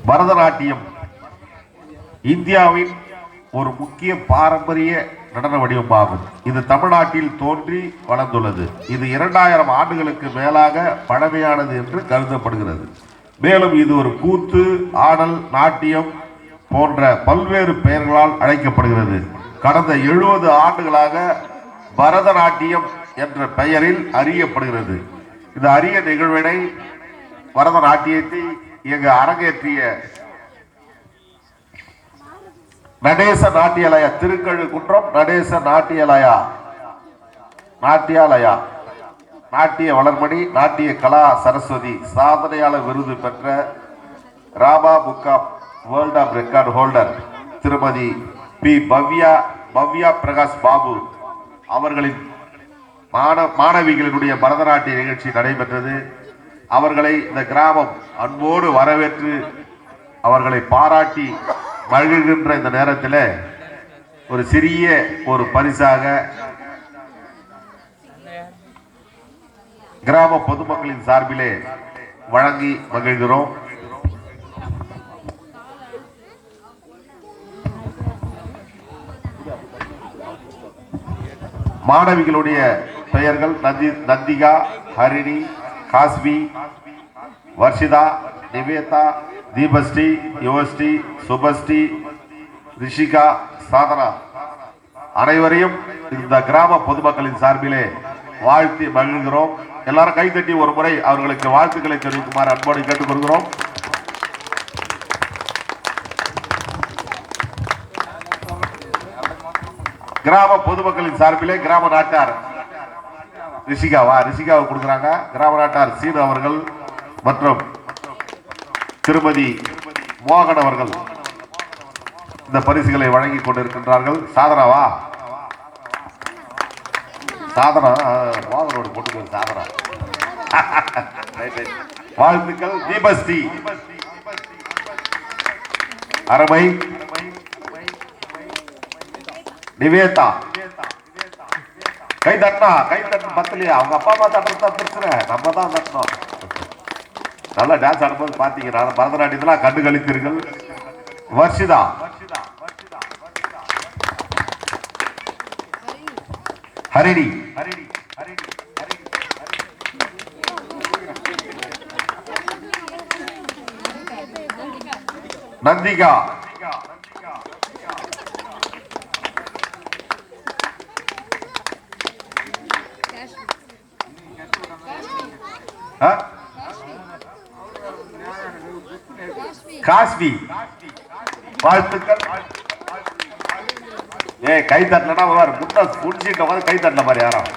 பரதநாட்டியம் இந்தியாவின் ஒரு முக்கிய பாரம்பரிய நடன வடிவமாகும். இது தமிழ்நாட்டில் தோன்றி வளர்ந்துள்ளது. இது 2000 ஆண்டுகளுக்கு மேலாக பழமையானது என்று கருதப்படுகிறது. மேலும் இது ஒரு கூத்து, ஆடல், நாட்டியம் போன்ற பல்வேறு பெயர்களால் அழைக்கப்படுகிறது. கடந்த 70 ஆண்டுகளாக பரதநாட்டியம் என்ற பெயரில் அறியப்படுகிறது. இந்த அரிய நிகழ்வினை பரதநாட்டியத்தை இங்கு அரங்கேற்றிய நடேச நாட்டியாலயா, திருக்கழுக்குன்றம் நடேச நாட்டியாலயா நாட்டிய வளர்மணி நாட்டிய கலா சரஸ்வதி சாதனையாளர் விருது பெற்ற Rama book of world of record holder திருமதி பி பவ்யா பிரகாஷ் பாபு அவர்களின் மாணவிகளினுடைய பரதநாட்டிய நிகழ்ச்சி நடைபெற்றது. அவர்களை இந்த கிராமம் அன்போடு வரவேற்று அவர்களை பாராட்டி மகிழ்கின்ற இந்த நேரத்தில் ஒரு சிறிய ஒரு பரிசாக கிராம பொதுமக்களின் சார்பிலே வழங்கி மகிழ்கிறோம். மாணவிகளுடைய பெயர்கள் நந்திகா, ஹரிணி, காஸ்வி, வர்ஷிதா, நிவேதா, தீபஸ்ரீ, யுவஸ்ரீ, சுபஸ்ரீ, ரிஷிகா, சாதனா அனைவரையும் இந்த கிராம பொதுமக்களின் சார்பிலே வாழ்த்தி மகிழ்கிறோம். எல்லாரும் கைத்தட்டி ஒரு முறை அவர்களுக்கு வாழ்த்துக்களை தெரிவிக்குமாறு அன்போடு கேட்டுக்கொள்கிறோம். கிராம பொதுமக்களின் சார்பிலே கிராம நாட்டார் ரிஷிகாவை கொடுக்கிறாங்க. கிராம நாட்டார் சீனு அவர்கள் மற்றும் திருமதி மோகன் அவர்கள் இந்த பரிசுகளை வழங்கி கொண்டிருக்கின்றார்கள். சாதனா மோகனோடு போட்டு சாதனா வாழ்த்துக்கள். தீபஸ்ரீ அருமை. நிவேதா கை தட்டு பத்தலையா? அவங்க அப்பா அம்மா தட்டுறதா பிரச்சனை, நம்ம தான் தட்டணும். நல்லா டான்ஸ் ஆடும்போது பாத்தீங்கன்னா பரதநாட்டியத்தில் கண்டு கழித்தீர்கள். வர்ஷிதா, ஹரிணி, நந்திகா, காஸ்வி வாழ்த்துக்கள். கை தட்டலனா முடிச்சுட்டு உட்காந்து கை தட்டல மாதிரி யாரும்.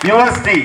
யுவஸ்ரீ,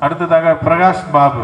அடுத்ததாக பிரகாஷ் பாபு.